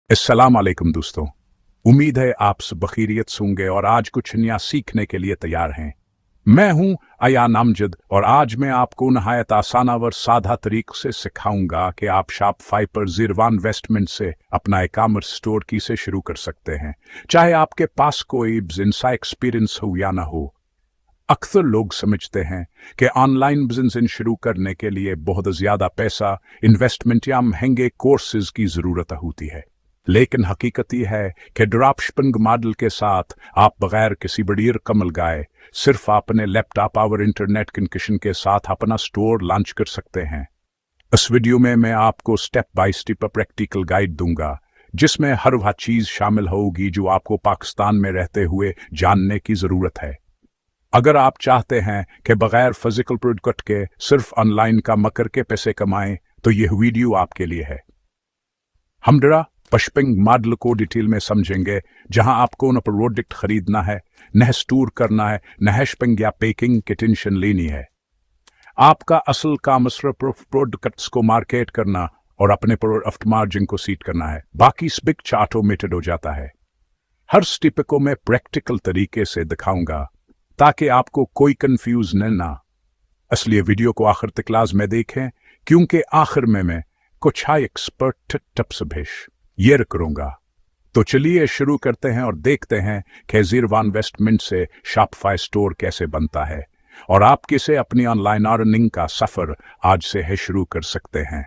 अस्सलाम वालेकुम दोस्तों। उम्मीद है आप सब बखैरियत से होंगे और आज कुछ नया सीखने के लिए तैयार हैं। मैं हूं अयान अमजद और आज मैं आपको नहायत आसान और सादा तरीके से सिखाऊंगा कि आप शॉपिफाई पर ज़ीरो इन्वेस्टमेंट से अपना ई कॉमर्स स्टोर कैसे शुरू कर सकते हैं, चाहे आपके पास कोई बिजनेस एक्सपीरियंस हो या ना हो। अक्सर लोग समझते हैं कि ऑनलाइन बिजनेस शुरू करने के लिए बहुत ज़्यादा पैसा, इन्वेस्टमेंट या महंगे कोर्सेज की ज़रूरत होती है, लेकिन हकीकत यह है कि ड्रॉपशिपिंग मॉडल के साथ आप बगैर किसी बड़ी रकम लगाए सिर्फ अपने लैपटॉप और इंटरनेट कनेक्शन के साथ अपना स्टोर लॉन्च कर सकते हैं। इस वीडियो में मैं आपको step by step practical guide दूंगा, जिसमें हर वह चीज़ शामिल होगी जो आपको पाकिस्तान में रहते हुए जानने की ज़रूरत है। अगर आप चाहते हैं कि बगैर फिजिकल प्रोडक्ट के सिर्फ ऑनलाइन काम करके पैसे कमाएं, तो यह वीडियो आपके लिए है। हम ड्रॉपशिपिंग मॉडल को डिटेल में समझेंगे, जहां आपको न प्रोडक्ट खरीदना है, न स्टोर करना है, न शिपिंग या पैकिंग की टेंशन लेनी है। आपका असल काम सिर्फ प्रोडक्ट्स को मार्केट करना और अपने प्रॉफिट मार्जिन को सीट करना है। बाकी स्विच ऑटोमेटेड हो जाता है। हर स्टेप को मैं प्रैक्टिकल तरीके से दिखाऊंगा ताकि आपको कोई कंफ्यूज न ना। इसलिए वीडियो को आखिर तक लाज़मी देखें, क्योंकि आखिर में मैं कुछ हाई एक्सपर्ट टिप्स भी शेयर करूंगा। तो चलिए शुरू करते हैं और देखते हैं कि ज़ीरो इन्वेस्टमेंट से शॉपिफाई स्टोर कैसे बनता है और आप कैसे अपनी ऑनलाइन अर्निंग का सफर आज से है शुरू कर सकते हैं।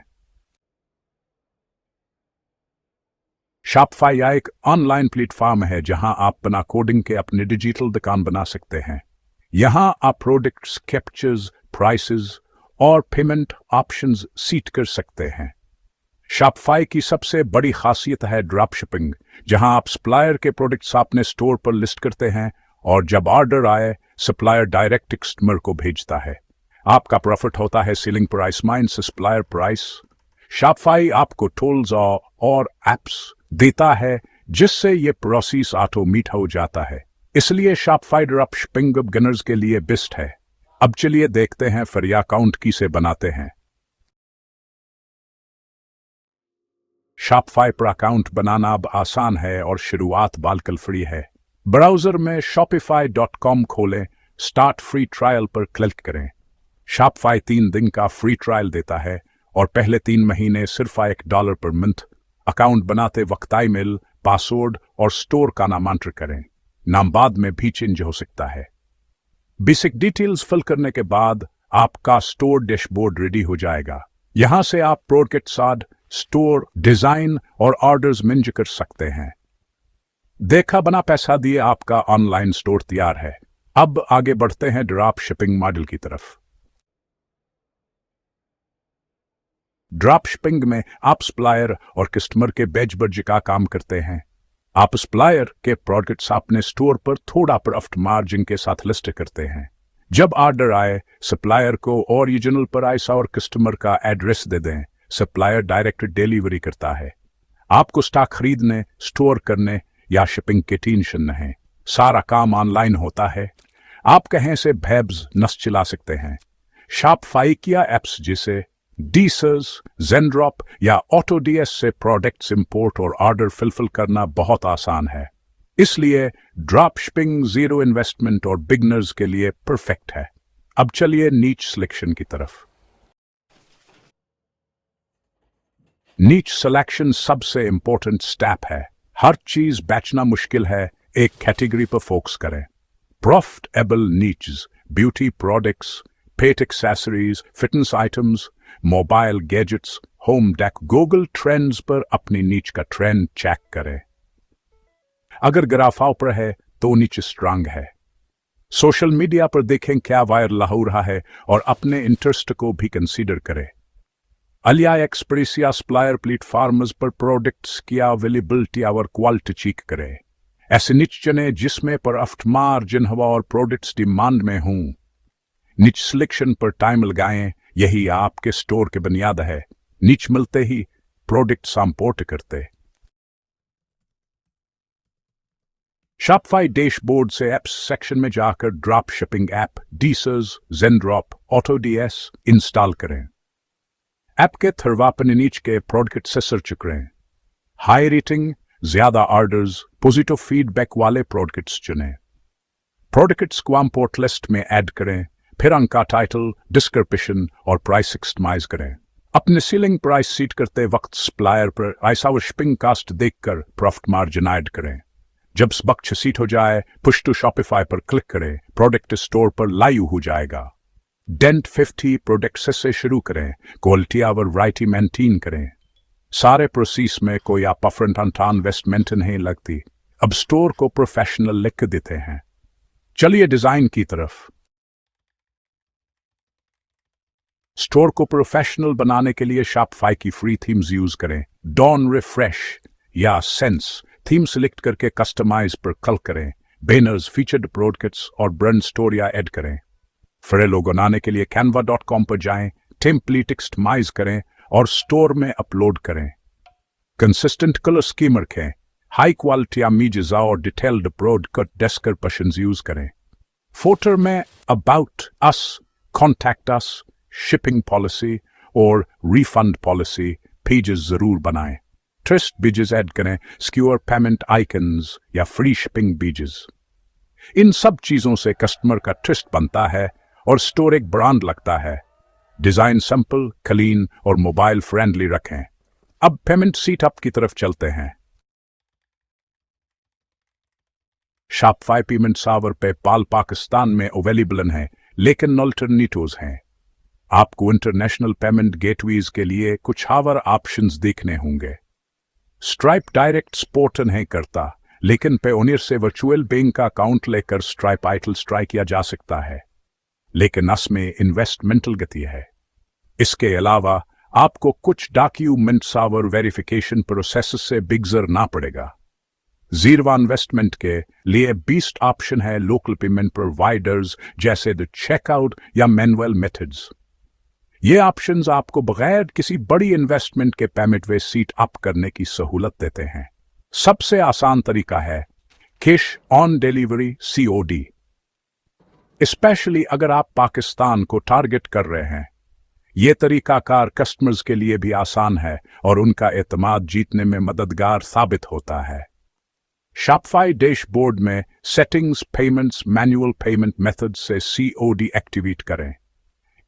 शॉपिफाई एक ऑनलाइन प्लेटफॉर्म है जहां आप बिना कोडिंग के अपनी डिजिटल दुकान बना सकते हैं। यहां आप प्रोडक्ट्स, कैप्चर्स, प्राइसेस और पेमेंट ऑप्शंस सीट कर सकते हैं। शॉपिफाई की सबसे बड़ी खासियत है ड्रॉपशिपिंग, जहां आप सप्लायर के प्रोडक्ट्स अपने स्टोर पर लिस्ट करते हैं और जब ऑर्डर आए सप्लायर डायरेक्ट कस्टमर को भेजता है। आपका प्रॉफिट होता है selling price minus supplier price. Shopify आपको टूल्स और एप्स देता है जिससे ये प्रोसेस ऑटोमेट हो जाता है, इसलिए शॉपिफाई ड्रॉपशिपिंग बिगिनर्स के लिए बेस्ट है। अब चलिए देखते हैं फिर यह अकाउंट कैसे बनाते हैं। शॉपिफाई पर अकाउंट बनाना अब आसान है और शुरुआत बिल्कुल फ्री है। ब्राउज़र में shopify.com खोलें, स्टार्ट फ्री ट्रायल पर क्लिक करें। शॉपिफाई 3 दिन का फ्री ट्रायल देता है और पहले 3 महीने सिर्फ $1 पर मंथ। अकाउंट बनाते वक्त ईमेल, पासवर्ड और स्टोर का नाम एंटर करें। नाम बाद में भी चेंज हो सकता है। बेसिक डिटेल्स फिल करने के बाद आपका स्टोर डैशबोर्ड रेडी हो जाएगा। यहां से आप प्रोडक्ट्स, स्टोर डिजाइन और ऑर्डर्स मैनेज कर सकते हैं। देखा बना पैसा दिए आपका ऑनलाइन स्टोर तैयार है। अब आगे बढ़ते हैं ड्रॉप शिपिंग मॉडल की तरफ। ड्रॉप शिपिंग में आप सप्लायर और कस्टमर के बीच बर्ज का काम करते हैं। आप सप्लायर के प्रोडक्ट्स अपने स्टोर पर थोड़ा प्रॉफिट मार्जिन के साथ लिस्ट करते हैं। जब ऑर्डर आए सप्लायर को ओरिजिनल प्राइस और कस्टमर का एड्रेस दे दें। सप्लायर डायरेक्ट डिलीवरी करता है। आपको स्टॉक खरीदने, स्टोर करने या शिपिंग की टेंशन नहीं, सारा काम ऑनलाइन होता है। आप कहीं से भेब्स नस चला सकते हैं। शॉपिफाई किया एप्स जैसे डीसर्स, ज़ेनड्रॉप या ऑटोडीएस से प्रोडक्ट्स इंपोर्ट और ऑर्डर फिलफिल करना बहुत आसान है, इसलिए ड्रॉप शिपिंग ज़ीरो इन्वेस्टमेंट और बिगनर्स के लिए परफेक्ट है। अब चलिए नीच सिलेक्शन की तरफ। नीच सिलेक्शन सबसे इंपॉर्टेंट स्टेप है। हर चीज बेचना मुश्किल है, एक कैटेगरी पर फोकस करें। Profitable niche, beauty products, pet accessories, fitness items, mobile gadgets, home decor. Google trends पर अपनी नीच का ट्रेंड चेक करें। अगर ग्राफ ऊपर है तो नीच स्ट्रांग है। सोशल मीडिया पर देखें क्या वायरल हो रहा है और अपने इंटरेस्ट को भी कंसीडर करें। अलिया एक्सप्रेस या सप्लायर प्लेटफॉर्म्स पर प्रोडक्ट्स की अवेलेबिलिटी और क्वालिटी चेक करें। ऐसे निच चुनें जिसमें प्रॉफिट मार्जिन हवा और प्रोडक्ट्स डिमांड में हों। निच सिलेक्शन पर टाइम लगाएं, यही आपके स्टोर की बुनियाद है। निच मिलते ही प्रोडक्ट्स इंपोर्ट करते। शॉपिफाई डैशबोर्ड से एप्स सेक्शन में जाकर ड्रॉप शिपिंग ऐप डीसर्स, ज़ेनड्रॉप, ऑटोडीएस इंस्टॉल करें। ऐप के थर्वापन नीच के प्रोडक्ट से सर्च करें। हाई रेटिंग, ज्यादा ऑर्डर्स, पॉजिटिव फीडबैक वाले प्रोडक्ट्स चुनें। प्रोडक्ट्स को इंपोर्ट लिस्ट में ऐड करें, फिर उनका टाइटल, डिस्क्रिप्शन और प्राइस कस्टमाइज करें। अपने सीलिंग प्राइस सीट करते वक्त सप्लायर पर ऐसा वो शिपिंग कास्ट देखकर प्रॉफिट मार्जिन ऐड करें। जब बक्स सीट हो जाए, पुश टू शॉपिफाई पर क्लिक करें, प्रोडक्ट स्टोर पर लाइव हो जाएगा। डेंट 50 प्रोडक्ट से शुरू करें, क्वालिटी और वैरायटी मेंटेन करें। सारे प्रोसेस में कोई आप अपफ्रंट इन्वेस्टमेंट नहीं लगती। अब स्टोर को प्रोफेशनल लिख देते हैं। चलिए डिजाइन की तरफ। स्टोर को प्रोफेशनल बनाने के लिए शॉपिफाई की फ्री थीम्स यूज करें। डॉन रिफ्रेश या सेंस थीम सिलेक्ट करके कस्टमाइज पर क्लिक करें। बैनर्स, फीचर्ड प्रोडक्ट्स और ब्रांड स्टोरिया ऐड करें। फिर लोगो बनाने के लिए canva.com पर जाएं, टेम्पलेट कस्टमाइज करें और स्टोर में अपलोड करें। कंसिस्टेंट कलर स्कीम रखें। हाई क्वालिटी इमेजेस और डिटेल्ड प्रोडक्ट डिस्क्रिप्शंस यूज करें। फोटो में about us, contact us, shipping policy और रिफंड पॉलिसी पेजेस जरूर बनाएं। ट्रस्ट बीजेस ऐड करें, सिक्योर पेमेंट आइकन्स या फ्री शिपिंग बीजेस। इन सब चीजों से कस्टमर का ट्रस्ट बनता है और स्टोर एक ब्रांड लगता है। डिजाइन सिंपल, क्लीन और मोबाइल फ्रेंडली रखें। अब पेमेंट सेटअप की तरफ चलते हैं। Shopify payment server PayPal Pakistan में अवेलेबल है, लेकिन अल्टरनेटिव्स हैं। आपको इंटरनेशनल पेमेंट गेटवेज के लिए कुछ और ऑप्शंस देखने होंगे। स्ट्राइप डायरेक्ट सपोर्ट नहीं करता, लेकिन पेओनियर से वर्चुअल बैंक का अकाउंट लेकर स्ट्राइप आइटल स्ट्राइक किया जा सकता है, लेकिन इसमें इन्वेस्टमेंटल गति है। इसके अलावा आपको कुछ डॉक्यूमेंट्स और वेरिफिकेशन प्रोसेस से गुजरना पड़ेगा। जीरो इन्वेस्टमेंट के लिए बेस्ट ऑप्शन है लोकल पेमेंट प्रोवाइडर्स जैसे द चेकआउट या मैनुअल मेथड्स। ये ऑप्शंस आपको बगैर किसी बड़ी इन्वेस्टमेंट के पेमेंट वे सीट अप करने की सहूलत देते हैं। सबसे आसान तरीका है cash on delivery COD। Specially अगर आप पाकिस्तान को टारगेट कर रहे हैं, यह तरीकाकार कस्टमर्स के लिए भी आसान है और उनका एतमाद जीतने में मददगार साबित होता है। शॉपिफाई डैशबोर्ड में settings, payments, manual payment method से COD एक्टिवेट करें।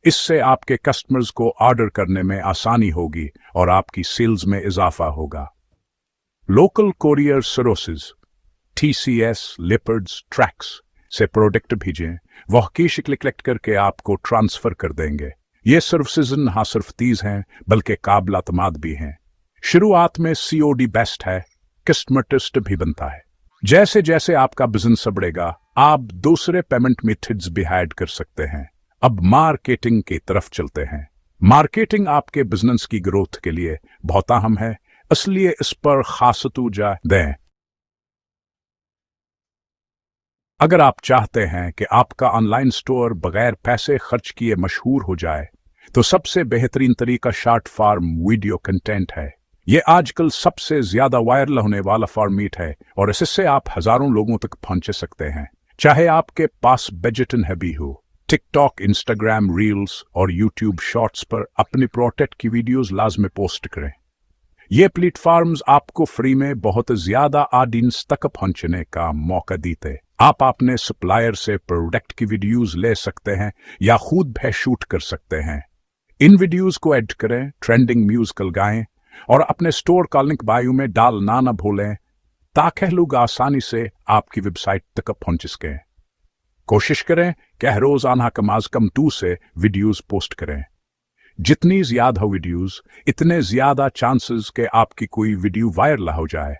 इससे आपके कस्टमर्स को ऑर्डर करने में आसानी होगी और आपकी सेल्स में इजाफा होगा। Local courier services TCS, leopards, tracks से प्रोडक्ट भेजें, वह कैश क्लिक करके आपको ट्रांसफर कर देंगे। ये सर्विसेज न सिर्फ तेज हैं बल्कि काबिल एतमाद भी हैं। शुरुआत में COD बेस्ट है, कस्टमर ट्रस्ट भी बनता है। जैसे जैसे आपका बिजनेस बढ़ेगा, आप दूसरे पेमेंट मेथड्स भी ऐड कर सकते हैं। अब मार्केटिंग की तरफ चलते हैं। मार्केटिंग आपके बिजनेस की ग्रोथ के लिए बहुत अहम है, इसलिए इस पर खास तवज्जो दें। अगर आप चाहते हैं कि आपका ऑनलाइन स्टोर बगैर पैसे खर्च किए मशहूर हो जाए, तो सबसे बेहतरीन तरीका शॉर्ट फॉर्म वीडियो कंटेंट है। ये आजकल सबसे ज्यादा वायरल होने वाला फॉर्मेट है और इससे आप हजारों लोगों तक पहुंच सकते हैं, चाहे आपके पास बजट न भी हो। टिकटॉक, इंस्टाग्राम रील्स और यूट्यूब शॉर्ट्स पर अपने प्रोडक्ट की वीडियोस लाजमी पोस्ट करें। ये प्लेटफॉर्म्स आपको फ्री में बहुत ज्यादा ऑडियंस तक पहुंचने का मौका देते। आप अपने सप्लायर से प्रोडक्ट की वीडियोस ले सकते हैं या खुद भी शूट कर सकते हैं। इन वीडियोस को एडिट करें, ट्रेंडिंग म्यूजिक लगाएं और अपने स्टोर का लिंक बायो में डालना न भूलें, ताकि लोग आसानी से आपकी वेबसाइट तक पहुंच सकें। कोशिश करें कि हर रोजाना कम अज कम 2 से वीडियोस पोस्ट करें। जितनी ज्यादा वीडियोस, इतने ज्यादा चांसेस कि आपकी कोई वीडियो वायरल हो जाए।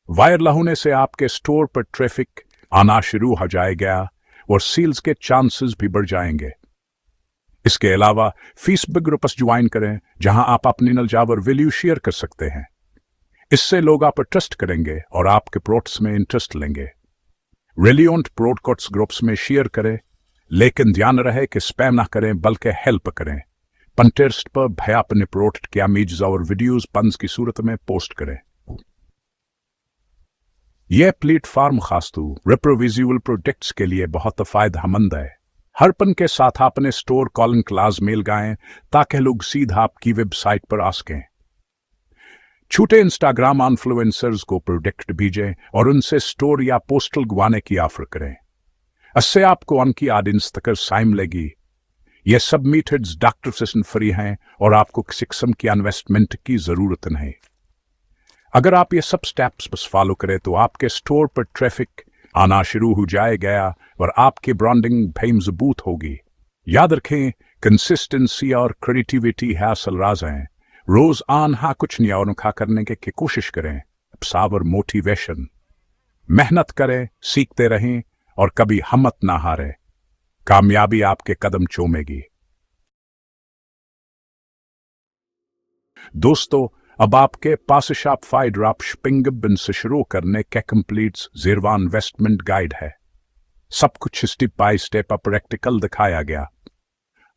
वायरल होने से आपके स्टोर पर ट्रैफिक आना शुरू हो जाएगा और सेल्स के चांसेस भी बढ़ जाएंगे। इसके अलावा फेसबुक ग्रुप्स ज्वाइन करें, जहां आप अपनी नलजावर वैल्यू शेयर कर सकते हैं। इससे लोग आप पर ट्रस्ट करेंगे और आपके प्रोडक्ट्स में इंटरेस्ट लेंगे। रिलेवेंट प्रोडक्ट्स ग्रुप्स में शेयर करें, लेकिन ध्यान रहे कि स्पैम ना करें बल्कि हेल्प करें। पिंटरेस्ट पर भय अपने प्रोडक्ट के इमेजेस और वीडियोस पंस की सूरत में पोस्ट करें। यह प्लेटफॉर्म खासतौर पर विजुअल प्रोडक्ट्स के लिए बहुत फायदेमंद है। हर पन के साथ अपने स्टोर कॉलिंग क्लास मेल गाएं ताकि लोग सीधा आपकी वेबसाइट पर आ सकें। छूटे इंस्टाग्राम इन्फ्लुएंसर्स को प्रोडक्ट भेजें और उनसे स्टोर या पोस्टल गवाने की ऑफर करें। इससे आपको उनकी ऑडियंस तक साइम लेगी। ये सब मेथड्स डॉक्टर सेशन फ्री हैं और आपको किसी किस्म की इन्वेस्टमेंट की जरूरत नहीं। अगर आप ये सब स्टेप्स बस फॉलो करें तो आपके स्टोर पर ट्रैफिक आना शुरू हो जाएगा और आपकी ब्रांडिंग भी मजबूत होगी। याद रखें, कंसिस्टेंसी और क्रिएटिविटी है असल राज हैं। रोज आना कुछ नया अनोखा करने की कोशिश करें। साबर मोटिवेशन, मेहनत करें, सीखते रहें और कभी हिम्मत ना हारें। कामयाबी आपके कदम चूमेगी। दोस्तों, अब आपके पास शॉपिफाई ड्रॉपशिपिंग से शुरू करने के कंप्लीट ज़ीरो इन्वेस्टमेंट गाइड है। सब कुछ स्टेप बाय स्टेप प्रैक्टिकल दिखाया गया।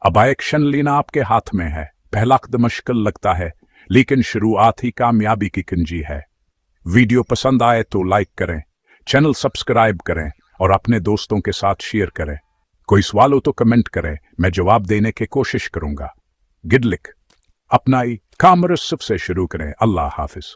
अब एक्शन लेना आपके हाथ में है। पहला कदम मुश्किल लगता है, लेकिन शुरुआत ही कामयाबी की कुंजी है। वीडियो पसंद आए तो लाइक करें, चैनल सब्सक्राइब करें और अपने दोस्तों के साथ शेयर करें। कोई सवाल हो तो कमेंट करें, मैं जवाब देने की कोशिश करूंगा। Good luck. अपना ही काम से शुरू करें। अल्लाह हाफिज।